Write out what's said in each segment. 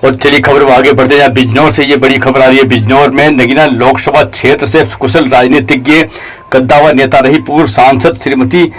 और चलिए खबर आगे बढ़ते हैं। बिजनौर से ये बड़ी खबर आ रही है। बिजनौर में नगीना लोकसभा क्षेत्र से कुशल राजनीतिज्ञ कद्दावर नेता रही पूर्व सांसद श्रीमती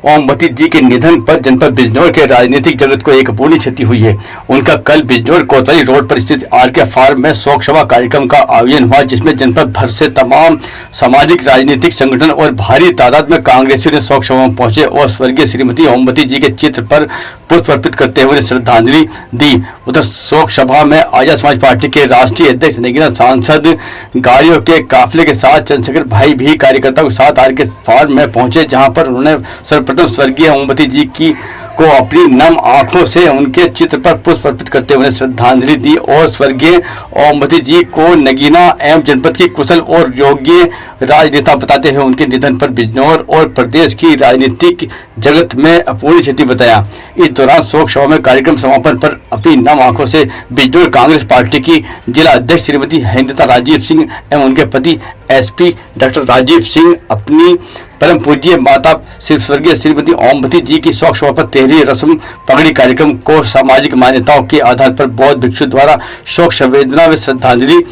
ओमवती जी के निधन पर जनपद बिजनौर के राजनीतिक जगत को एक पूर्ण क्षति हुई है। उनका कल बिजनौर कोतवाली रोड पर स्थित आरके फार्म में शोक सभा कार्यक्रम का आयोजन हुआ, जिसमें जनपद भर से तमाम सामाजिक राजनीतिक संगठन और भारी तादाद में कांग्रेसियों ने शोक सभा में पहुंचे और स्वर्गीय श्रीमती ओमवती जी के चित्र पर पुष्प अर्पित करते हुए श्रद्धांजलि दी। उधर शोक सभा में आर्य समाज पार्टी के राष्ट्रीय अध्यक्ष नगीना सांसद गाड़ियों के काफिले के साथ चंद्रशेखर भाई भी कार्यकर्ताओं के साथ आरके फार्म में पहुंचे, जहां पर उन्होंने सर्वप्रथम स्वर्गीय ओमवती जी को अपनी नम आंखों से उनके चित्र पर पुष्प अर्पित करते हुए श्रद्धांजलि दी और स्वर्गीय ओमवती जी को नगीना एवं जनपद की कुशल और योग्य राजनेता बताते हुए उनके निधन पर बिजनौर और प्रदेश की राजनीतिक जगत में अपूर्व क्षति बताया। इस दौरान शोक सभा में कार्यक्रम समापन पर अपनी नम आंखों से बिजनौर कांग्रेस पार्टी की जिला अध्यक्ष श्रीमती हेमलता राजीव सिंह एवं उनके पति एसपी डॉक्टर राजीव सिंह अपनी परम पूज्य माता स्वर्गीय श्रीमती ओमवती जी की शोक सभा पर 13वीं रस्म पगड़ी कार्यक्रम को सामाजिक मान्यताओं के आधार पर बौद्ध भिक्षु द्वारा शोक संवेदना व श्रद्धांजलि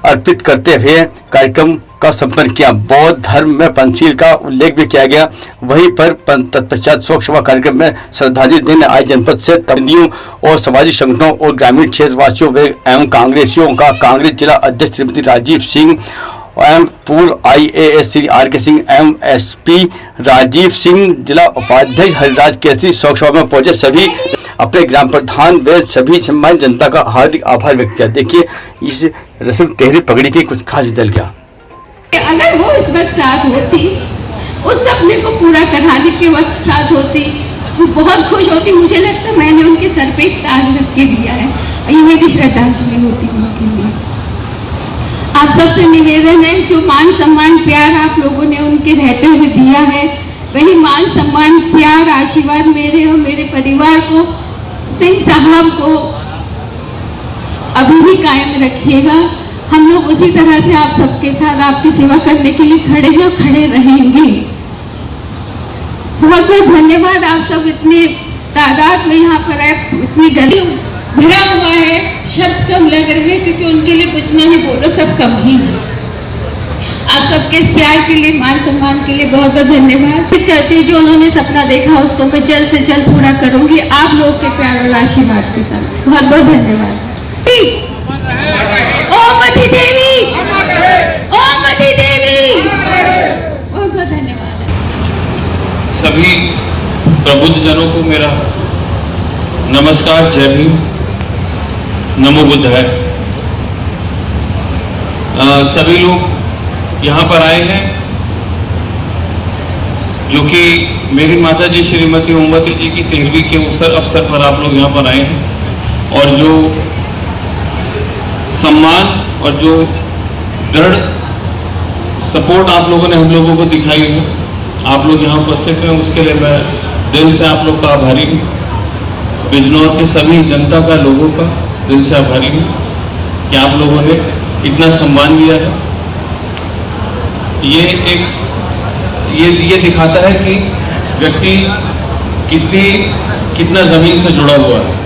अर्पित करते हुए कार्यक्रम का संपन्न किया। बौद्ध धर्म में पंचशील का उल्लेख भी किया गया। वहीं पर तत्पश्चात शोक सभा कार्यक्रम में श्रद्धांजलि देने आए जनपद से तबदियों और सामाजिक संगठनों और ग्रामीण क्षेत्रवासियों एवं कांग्रेसियों का कांग्रेस जिला अध्यक्ष श्रीमती राजीव सिंह एवं पूर्व IAS श्री RK सिंह एवं SP राजीव सिंह, जिला उपाध्यक्ष हरिराज केसरी शोक सभा में पहुंचे सभी अपने ग्राम प्रधान व सभी सम्मानित जनता का हार्दिक आभार व्यक्त किया। देखिए इस रस्म 13वीं पगड़ी की कुछ खास जल क्या। अगर वो इस वक्त साथ होती, उस सपने को पूरा कराने के वक्त साथ होती, वो बहुत खुश होती। मुझे लगता मैंने उनके सर पे एक ताज रख के दिया है, ये मेरी श्रद्धांजलि होती उनके लिए। आप सबसे निवेदन है, जो मान सम्मान प्यार आप लोगों ने उनके रहते हुए दिया है, वही मान सम्मान प्यार आशीर्वाद मेरे और मेरे परिवार को, सिंह साहब को अभी भी कायम रखिएगा। हम लोग उसी तरह से आप सबके साथ आपकी सेवा करने के लिए खड़े हैं और खड़े रहेंगे। बहुत बहुत धन्यवाद। आप सब इतने तादाद में यहाँ पर आए, इतनी गली भरा हुआ है, शब्द कम लग रहे हैं क्योंकि उनके लिए कुछ नहीं बोलो, सब कम ही है। आप सबके इस प्यार के लिए, मान सम्मान के लिए बहुत बहुत धन्यवाद करती हूँ। जो उन्होंने सपना देखा उसको मैं जल्द से जल्द पूरा करूंगी आप लोग के प्यार और आशीर्वाद के साथ। बहुत बहुत धन्यवाद। ओमवती देवी, ओमवती देवी, बहुत बहुत धन्यवाद। सभी प्रबुद्ध जनों को मेरा नमस्कार, जय भीम, नमो बुद्ध है। सभी लोग यहाँ पर आए हैं जो कि मेरी माता जी श्रीमती ओमवती जी की 13वीं के अवसर पर आप लोग यहाँ पर आए हैं और जो सम्मान और जो दृढ़ सपोर्ट आप लोगों ने हम लोगों को दिखाई है, आप लोग यहाँ उपस्थित हैं, उसके लिए मैं दिल से आप लोग का आभारी हूँ। बिजनौर के सभी जनता का, लोगों का दिल से आभारी हूँ कि आप लोगों ने इतना सम्मान दिया है। ये दिखाता है कि व्यक्ति कितना जमीन से जुड़ा हुआ है।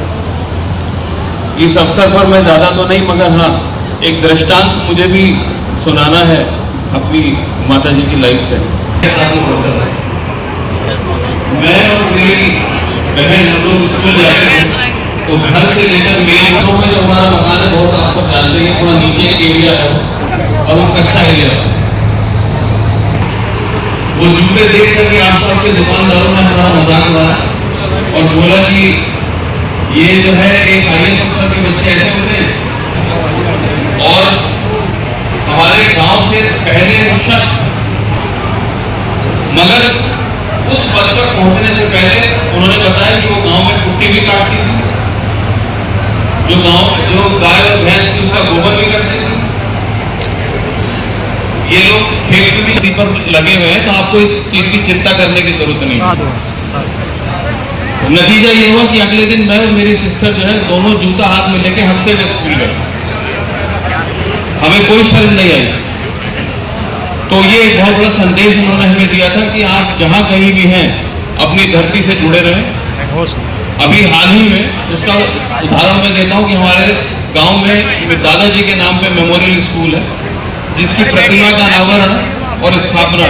इस अवसर पर मैं ज़्यादा तो नहीं, मगर हाँ एक दृष्टांत मुझे भी सुनाना है अपनी माता जी की लाइफ से। मैं और मेरी बहन हम लोग स्कूल जाते हैं तो घर से लेकर मेरे घरों में जो हमारा मकान है, बहुत आप सब जानते हैं, थोड़ा नीचे एरिया है और वो कच्चा एरिया है। वो जूते देख करके आसपास के दुकानदारों ने हमारा मजाक उड़ाया और बोला कि ये जो है एक IAS अफसर के बच्चे ऐसे होते हैं। और हमारे गांव से पहले वो शख्स, मगर उस पद पर पहुंचने से पहले उन्होंने बताया कि वो गांव में कुट्टी भी काटती थी, जो गाय और भैंस थी उसका गोबर भी करते थे। ये लोग खेत में भी पर लगे हुए हैं, तो आपको इस चीज की चिंता करने की जरूरत नहीं। नतीजा ये हुआ कि अगले दिन मैं और मेरी सिस्टर जो है दोनों जूता हाथ में लेके हंसते हुए स्कूल गए। हमें कोई शर्म नहीं आई। तो ये एक बहुत बड़ा संदेश उन्होंने हमें दिया था कि आप जहां कहीं भी हैं अपनी धरती से जुड़े रहें। अभी हाल ही में उसका उदाहरण मैं देता हूं कि हमारे गांव में दादाजी के नाम पे मेमोरियल स्कूल है, जिसकी प्रतिमा का अनावरण और स्थापना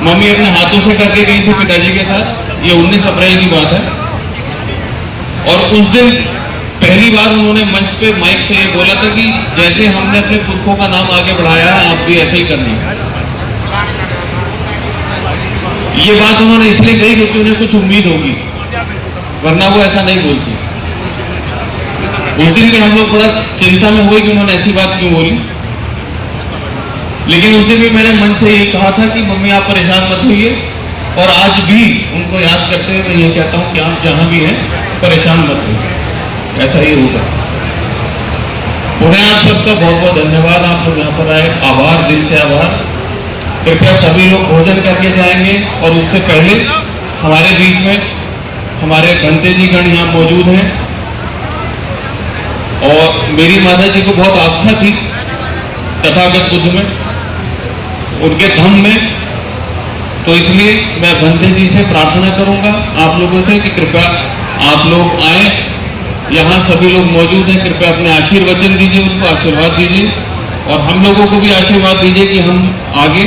मम्मी अपने हाथों से करके गई थी पिताजी के साथ। ये 19 अप्रैल की बात है। और उस दिन पहली बार उन्होंने मंच पे माइक से ये बोला था कि जैसे हमने अपने पुरखों का नाम आगे बढ़ाया है, आप भी ऐसे ही करना। ये बात उन्होंने इसलिए कही क्योंकि उन्हें कुछ उम्मीद होगी, वरना वो ऐसा नहीं बोलती। उस दिन भी हम लोग थोड़ा चिंता में हुए कि उन्होंने ऐसी बात क्यों बोली, लेकिन उस दिन भी मैंने मन से यही कहा था कि मम्मी आप परेशान मत होइए, और आज भी उनको याद करते हुए मैं ये कहता हूं कि आप जहां भी हैं परेशान मत होइए, ऐसा ही होगा। उन्हें आप सबका बहुत बहुत धन्यवाद, आप लोग यहाँ पर आए, आभार, दिल से आभार। कृपया सभी लोग भोजन करके जाएंगे, और उससे पहले हमारे बीच में हमारे भंते जी गण यहाँ मौजूद हैं, और मेरी माता जी को बहुत आस्था थी तथागत बुद्ध में, उनके धम्म में, तो इसलिए मैं भंते जी से प्रार्थना करूंगा आप लोगों से कि कृपया आप लोग आए, यहाँ सभी लोग मौजूद हैं, कृपया अपने आशीर्वचन दीजिए, उनको आशीर्वाद दीजिए, और हम लोगों को भी आशीर्वाद दीजिए कि हम आगे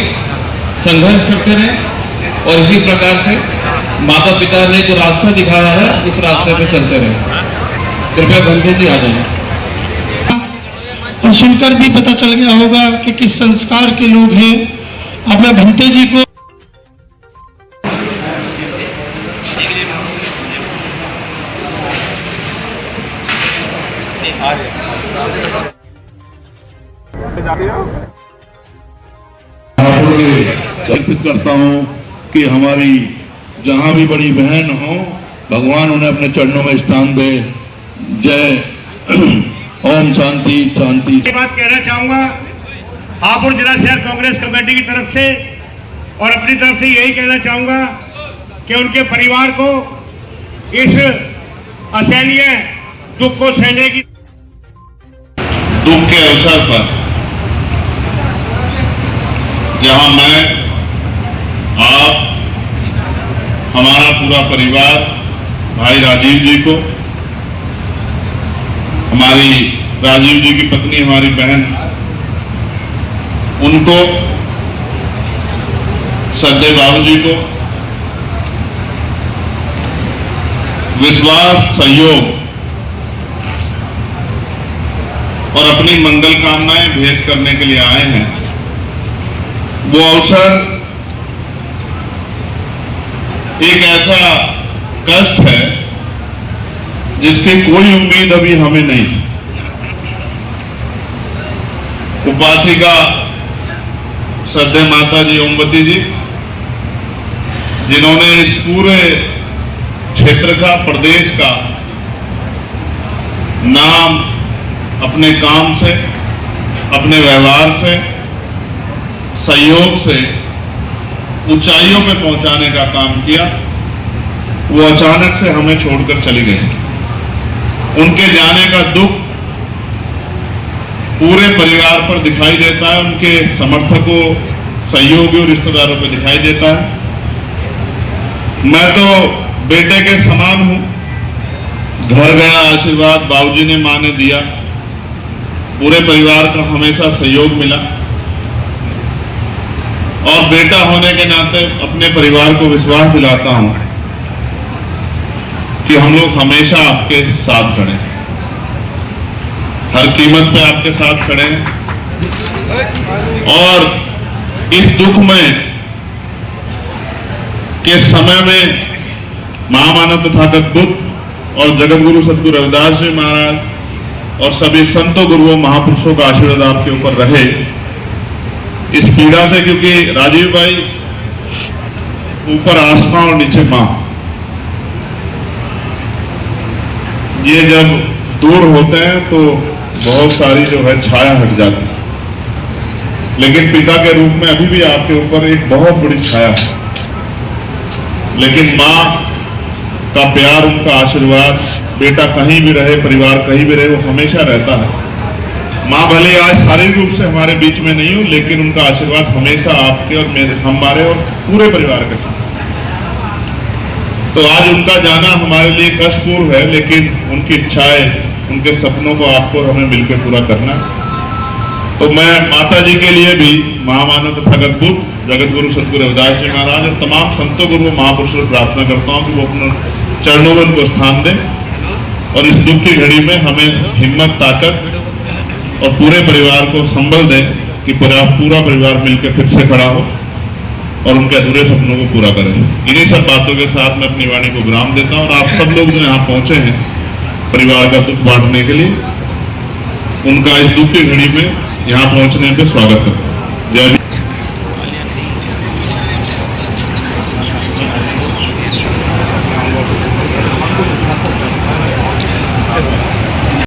संघर्ष करते रहें और इसी प्रकार से माता पिता ने जो रास्ता दिखाया है उस रास्ते पे चलते रहें। कृपया भंते जी आ जाएं। और सुनकर भी पता चल गया होगा कि किस संस्कार के लोग हैं। अब मैं भंते जी को अर्पित करता हूं कि हमारी जहां भी बड़ी बहन हो, भगवान उन्हें अपने चरणों में स्थान दे। जय ओम शांति शांति। ये बात कहना चाहूंगा हापुड़ जिला शहर कांग्रेस कमेटी की तरफ से, और अपनी तरफ से यही कहना चाहूंगा कि उनके परिवार को इस असहनीय दुख को सहने की दुख के अवसर पर जहां मैं, आप, हमारा पूरा परिवार, भाई राजीव जी को, हमारी राजीव जी की पत्नी, हमारी बहन, उनको, सद्दे बाबू जी को विश्वास, सहयोग और अपनी मंगल कामनाएं भेंट करने के लिए आए हैं। वो अवसर एक ऐसा कष्ट है जिसकी कोई उम्मीद अभी हमें नहीं। उपासिका सद्दे माता जी ओमवती जी, जिन्होंने इस पूरे क्षेत्र का, प्रदेश का नाम अपने काम से, अपने व्यवहार से, सहयोग से ऊंचाइयों पे पहुंचाने का काम किया, वो अचानक से हमें छोड़कर चली गई। उनके जाने का दुख पूरे परिवार पर दिखाई देता है, उनके समर्थकों, सहयोगियों, रिश्तेदारों पर दिखाई देता है। मैं तो बेटे के समान हूं, घर गया, आशीर्वाद बाबूजी ने, मां ने दिया, पूरे परिवार का हमेशा सहयोग मिला, और बेटा होने के नाते अपने परिवार को विश्वास दिलाता हूं कि हम लोग हमेशा आपके साथ खड़े हैं, हर कीमत पे आपके साथ खड़े हैं। और इस दुख में के समय में महामानव तथागत बुद्ध और जगत गुरु सद्गुरु रविदास जी महाराज और सभी संतों, गुरुओं, महापुरुषों का आशीर्वाद आपके ऊपर रहे इस पीड़ा से, क्योंकि राजीव भाई, ऊपर आसमां और नीचे मां, ये जब दूर होते हैं तो बहुत सारी जो है छाया हट जाती है, लेकिन पिता के रूप में अभी भी आपके ऊपर एक बहुत बड़ी छाया है। लेकिन मां का प्यार, उनका आशीर्वाद, बेटा कहीं भी रहे, परिवार कहीं भी रहे, वो हमेशा रहता है। मां भले आज शारीरिक रूप से हमारे बीच में नहीं हो, लेकिन उनका आशीर्वाद हमेशा आपके और मेरे, हमारे और पूरे परिवार के साथ। तो आज उनका जाना हमारे लिए कष्टपूर्ण है, लेकिन उनकी इच्छाएं, उनके सपनों को आपको हमें मिलकर पूरा करना है। तो मैं माता जी के लिए भी महामानव तथा जगत गुरु सतगुरु रविदास जी महाराज और तमाम संतों गुरु महापुरुषों से प्रार्थना करता हूँ कि वो अपने चरणों में उनको स्थान दें और इस दुख की घड़ी में हमें हिम्मत, ताकत और पूरे परिवार को संबल दें कि पूरा परिवार मिलकर फिर से खड़ा हो और उनके अधूरे सपनों को पूरा करें। इन्हीं सब बातों के साथ मैं अपनी वाणी को विराम देता हूँ और आप सब लोग जो यहाँ पहुंचे हैं परिवार का दुख बांटने के लिए, उनका इस दुख की घड़ी में यहाँ पहुंचने पे स्वागत करता हूँ। जय